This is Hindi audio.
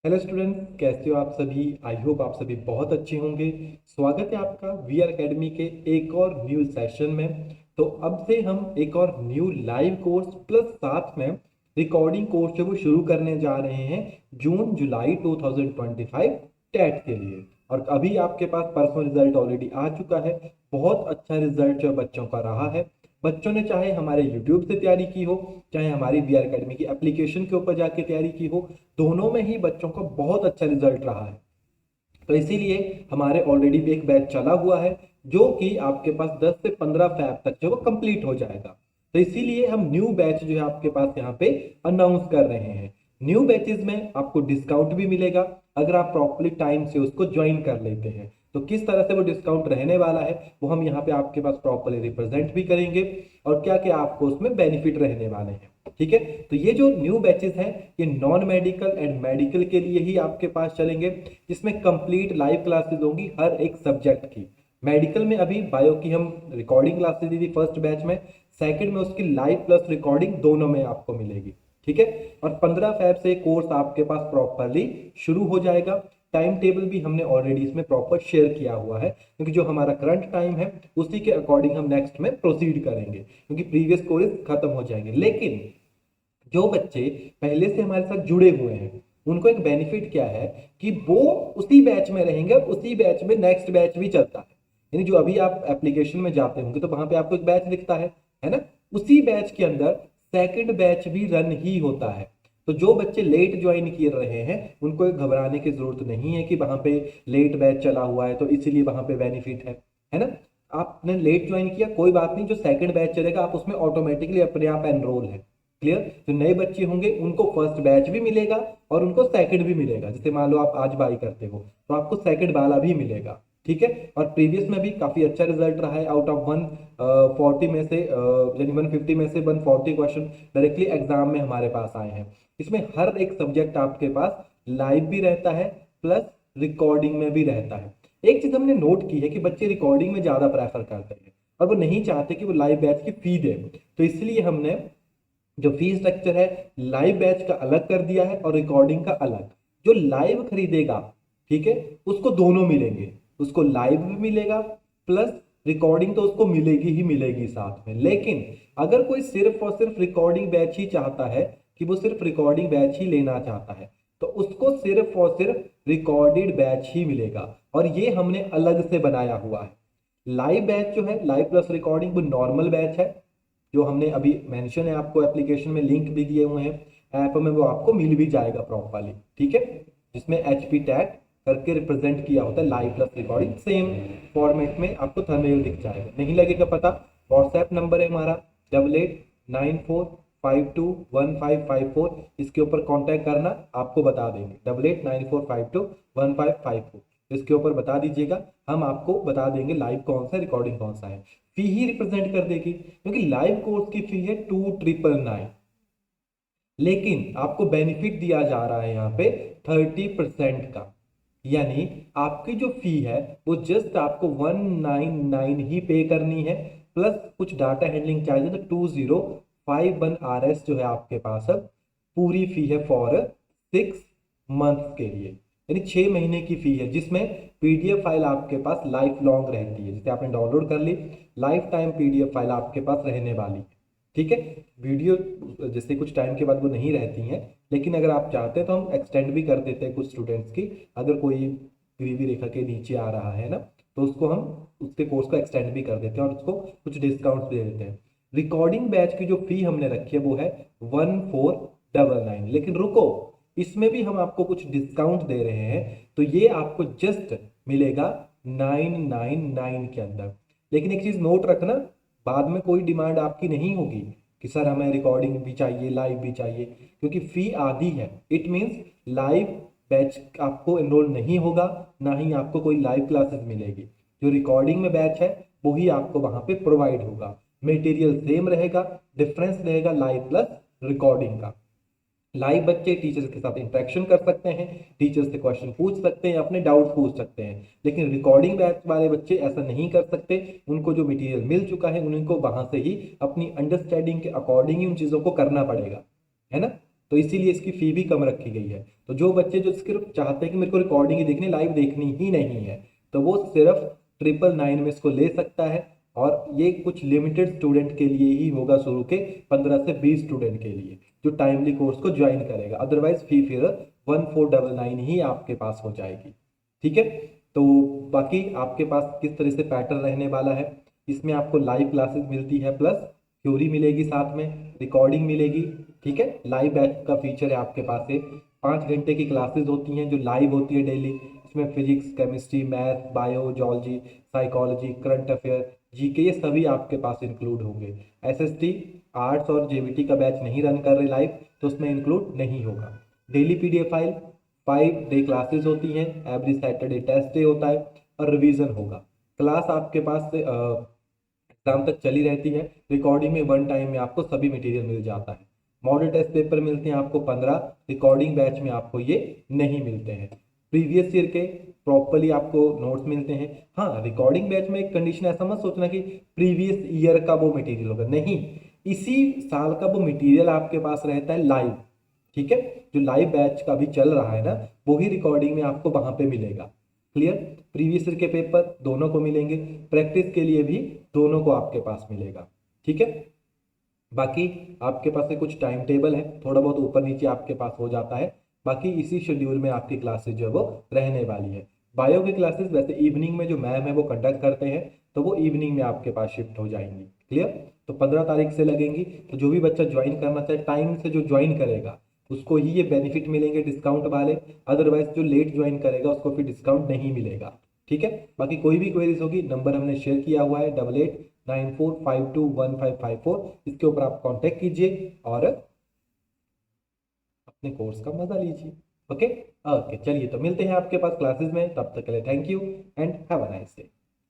हेलो स्टूडेंट्स, कैसे हो आप सभी। आई होप आप सभी बहुत अच्छे होंगे। स्वागत है आपका वी आर अकेडमी के एक और न्यू सेशन में। तो अब से हम एक और न्यू लाइव कोर्स प्लस साथ में रिकॉर्डिंग कोर्स जो वो शुरू करने जा रहे हैं जून जुलाई 2025 टेट के लिए। और अभी आपके पास परसों रिजल्ट ऑलरेडी आ चुका है। बहुत अच्छा रिजल्ट जो बच्चों का रहा है। बच्चों ने चाहे हमारे यूट्यूब से तैयारी की हो, चाहे हमारी वी आर अकेडमी की एप्लीकेशन के ऊपर जाके तैयारी की हो, दोनों में ही बच्चों का बहुत अच्छा रिजल्ट रहा है। तो इसीलिए हमारे ऑलरेडी एक बैच चला हुआ है जो कि आपके पास 10 से 15 फैब तक जो वो कंप्लीट हो जाएगा। तो इसीलिए हम न्यू बैच जो है आपके पास यहाँ पे अनाउंस कर रहे हैं। न्यू बैचेस में आपको डिस्काउंट भी मिलेगा अगर आप प्रॉपरली टाइम से उसको ज्वाइन कर लेते हैं। तो किस तरह से वो डिस्काउंट रहने वाला है वो हम यहाँ पे आपके पास प्रॉपरली रिप्रेजेंट भी करेंगे और क्या क्या आपको उसमें बेनिफिट रहने वाले हैं। ठीक है, तो ये जो न्यू बैचेस हैं ये नॉन मेडिकल एंड मेडिकल के लिए ही आपके पास चलेंगे, जिसमें कंप्लीट लाइव क्लासेस होंगी हर एक सब्जेक्ट की। मेडिकल में अभी बायो की हम रिकॉर्डिंग क्लासेस दी थी फर्स्ट बैच में, सेकंड में उसकी लाइव प्लस रिकॉर्डिंग दोनों में आपको मिलेगी। ठीक है, और 15 फैब से कोर्स आपके पास प्रॉपरली शुरू हो जाएगा। टाइम टेबल भी हमने ऑलरेडी इसमें प्रॉपर शेयर किया हुआ है, क्योंकि जो हमारा करंट टाइम है उसी के अकॉर्डिंग हम नेक्स्ट में प्रोसीड करेंगे, क्योंकि प्रीवियस कोर्स खत्म हो जाएंगे। लेकिन जो बच्चे पहले से हमारे साथ जुड़े हुए हैं उनको एक बेनिफिट क्या है कि वो उसी बैच में रहेंगे और उसी बैच में नेक्स्ट बैच भी चलता है। यानी जो अभी आप एप्लीकेशन में जाते होंगे तो वहां पे आपको एक बैच दिखता है ना। उसी बैच के अंदर सेकंड बैच भी रन ही होता है। तो जो बच्चे लेट ज्वाइन किए रहे हैं उनको एक घबराने की जरूरत नहीं है कि वहां पे लेट बैच चला हुआ है तो इसीलिए वहां पे बेनिफिट है ना। आपने लेट ज्वाइन किया कोई बात नहीं, जो सेकंड बैच चलेगा आप उसमें ऑटोमेटिकली अपने आप एनरोल है। क्लियर, जो नए बच्चे होंगे उनको फर्स्ट बैच भी मिलेगा और उनको सेकंड भी मिलेगा। जैसे मान लो आप आज बाई करते हो तो आपको सेकंड वाला भी मिलेगा। ठीक है, और प्रीवियस में भी काफी अच्छा रिजल्ट रहा है। आउट ऑफ 140 में से यानी 150 में से 140 क्वेश्चन डायरेक्टली एग्जाम में हमारे पास आए हैं। इसमें हर एक सब्जेक्ट आपके पास लाइव भी रहता है प्लस रिकॉर्डिंग में भी रहता है। एक चीज हमने नोट की है कि बच्चे रिकॉर्डिंग में ज्यादा प्रेफर करते हैं और वो नहीं चाहते कि वो लाइव बैच की फी दे। तो इसलिए हमने जो फी स्ट्रक्चर है लाइव बैच का अलग कर दिया है और रिकॉर्डिंग का अलग। जो लाइव खरीदेगा, ठीक है, उसको दोनों मिलेंगे, उसको लाइव भी मिलेगा प्लस रिकॉर्डिंग तो उसको मिलेगी ही मिलेगी साथ में। लेकिन अगर कोई सिर्फ और सिर्फ रिकॉर्डिंग बैच ही चाहता है कि वो सिर्फ रिकॉर्डिंग बैच ही लेना चाहता है तो उसको सिर्फ और सिर्फ रिकॉर्डेड बैच ही मिलेगा और ये हमने अलग से बनाया हुआ है। लाइव बैच जो है लाइव प्लस रिकॉर्डिंग वो नॉर्मल बैच है जो हमने अभी मेंशन है, आपको एप्लीकेशन में लिंक भी दिए हुए हैं ऐप में, वो आपको मिल भी जाएगा प्रॉपरली। ठीक है, जिसमें HP टैग करके रिप्रेजेंट किया होता है live plus recording, same format में आपको थंबनेल दिख जाएगा। नहीं लगेगा पता, व्हाट्सएप नंबर है हमारा 8894521554, इसके ऊपर कांटेक्ट करना, आपको बता देंगे 8894521554, इसके ऊपर बता दीजिएगा, हम आपको बता देंगे लाइव कौन सा रिकॉर्डिंग कौन सा है। फी ही रिप्रेजेंट कर देगी, क्योंकि लाइव कोर्स की फी है 2999, लेकिन आपको बेनिफिट दिया जा रहा है यहाँ पे 30% का। यानी आपकी जो फी है वो जस्ट आपको 199 ही पे करनी है प्लस कुछ डाटा हैंडलिंग चार्जेस, तो 2051 RS जो है आपके पास अब पूरी फी है फॉर 6 मंथ के लिए। यानी 6 महीने की फी है, जिसमें PDF फाइल आपके पास लाइफ लॉन्ग रहती है। जैसे आपने डाउनलोड कर ली, लाइफ टाइम PDF फाइल आपके पास रहने वाली है। ठीक है, वीडियो जैसे कुछ टाइम के बाद वो नहीं रहती हैं, लेकिन अगर आप चाहते हैं तो हम एक्सटेंड भी कर देते हैं कुछ स्टूडेंट्स की। अगर कोई गरीबी रेखा के नीचे आ रहा है ना तो उसको हम उसके कोर्स को एक्सटेंड भी कर देते हैं और उसको कुछ डिस्काउंट्स भी दे देते हैं। रिकॉर्डिंग बैच की जो फी हमने रखी है वो है 1499, लेकिन रुको, इसमें भी हम आपको कुछ डिस्काउंट दे रहे हैं। तो ये आपको जस्ट मिलेगा 999 के अंदर। लेकिन एक चीज नोट रखना, बाद में कोई डिमांड आपकी नहीं होगी कि सर हमें रिकॉर्डिंग भी चाहिए लाइव भी चाहिए, क्योंकि फी आधी है। इट मीन्स लाइव बैच आपको एनरोल नहीं होगा, ना ही आपको कोई लाइव क्लासेस मिलेगी। जो रिकॉर्डिंग में बैच है वही आपको वहां पे प्रोवाइड होगा। मटेरियल सेम रहेगा, डिफरेंस रहेगा लाइव प्लस रिकॉर्डिंग का। लाइव बच्चे टीचर्स के साथ इंटरेक्शन कर सकते हैं, टीचर्स से क्वेश्चन पूछ सकते हैं, अपने डाउट पूछ सकते हैं। लेकिन रिकॉर्डिंग बैच वाले बच्चे ऐसा नहीं कर सकते। उनको जो मटेरियल मिल चुका है उनको वहां से ही अपनी अंडरस्टैंडिंग के अकॉर्डिंग ही उन चीजों को करना पड़ेगा, है ना। तो इसीलिए इसकी फी भी कम रखी गई है। तो जो बच्चे जो सिर्फ चाहते हैं कि मेरे को रिकॉर्डिंग ही देखनी, लाइव देखनी ही नहीं है, तो वो सिर्फ 999 में इसको ले सकता है। और ये कुछ लिमिटेड स्टूडेंट के लिए ही होगा, शुरू के 15 से 20 स्टूडेंट के लिए जो टाइमली कोर्स को ज्वाइन करेगा। अदरवाइज फी फिर 1499 ही आपके पास हो जाएगी। ठीक है, तो बाकी आपके पास किस तरह से पैटर्न रहने वाला है, इसमें आपको लाइव क्लासेस मिलती है, प्लस थ्योरी मिलेगी, साथ में रिकॉर्डिंग मिलेगी। ठीक है, लाइव बैच का फीचर है आपके पास है। 5 घंटे की क्लासेस होती हैं जो लाइव होती है डेली। इसमें physics, chemistry, math, bio, zoology, psychology, current affair, GK, ये सभी आपके पास इंक्लूड होंगे। एसएसटी, आर्ट्स और जेवीटी का बैच नहीं रन कर रहे लाइव, तो उसमें इंक्लूड नहीं होगा। Daily PDF file, 5 day classes होती हैं, एवरी सैटरडे टेस्ट डे होता है और रिवीजन होगा। क्लास आपके पास से एग्जाम तक चली रहती है। रिकॉर्डिंग में 1 टाइम में आपको सभी मटेरियल मिल जाता है। मॉडल टेस्ट पेपर मिलते हैं आपको 15, रिकॉर्डिंग बैच में आपको ये नहीं मिलते हैं। प्रीवियस ईयर के प्रॉपरली आपको नोट्स मिलते हैं। हाँ, रिकॉर्डिंग बैच में एक कंडीशन ऐसा मत सोचना कि प्रीवियस ईयर का वो मटेरियल होगा, नहीं, इसी साल का वो मटेरियल आपके पास रहता है लाइव। ठीक है, जो लाइव बैच का भी चल रहा है ना, वो ही रिकॉर्डिंग में आपको वहां पे मिलेगा। क्लियर, प्रीवियस ईयर के पेपर दोनों को मिलेंगे, प्रैक्टिस के लिए भी दोनों को आपके पास मिलेगा। ठीक है, बाकी आपके पास से कुछ टाइम टेबल है, थोड़ा बहुत ऊपर नीचे आपके पास हो जाता है। बाकी इसी शेड्यूल में आपकी क्लासेस जो है वो रहने वाली है। बायो की क्लासेस वैसे इवनिंग में जो मैम है वो कंडक्ट करते हैं, तो वो इवनिंग में आपके पास शिफ्ट हो जाएंगी। क्लियर, तो 15 तारीख से लगेंगी। तो जो भी बच्चा ज्वाइन करना चाहे, टाइम से जो ज्वाइन करेगा उसको ही ये बेनिफिट मिलेंगे डिस्काउंट वाले। अदरवाइज जो लेट ज्वाइन करेगा उसको फिर डिस्काउंट नहीं मिलेगा। ठीक है, बाकी कोई भी क्वेरीज होगी, नंबर हमने शेयर किया हुआ है 8894521554, इसके ऊपर आप कांटेक्ट कीजिए और अपने कोर्स का मजा लीजिए। ओके ओके, चलिए तो मिलते हैं आपके पास क्लासेस में, तब तक के लिए thank you and have a nice day.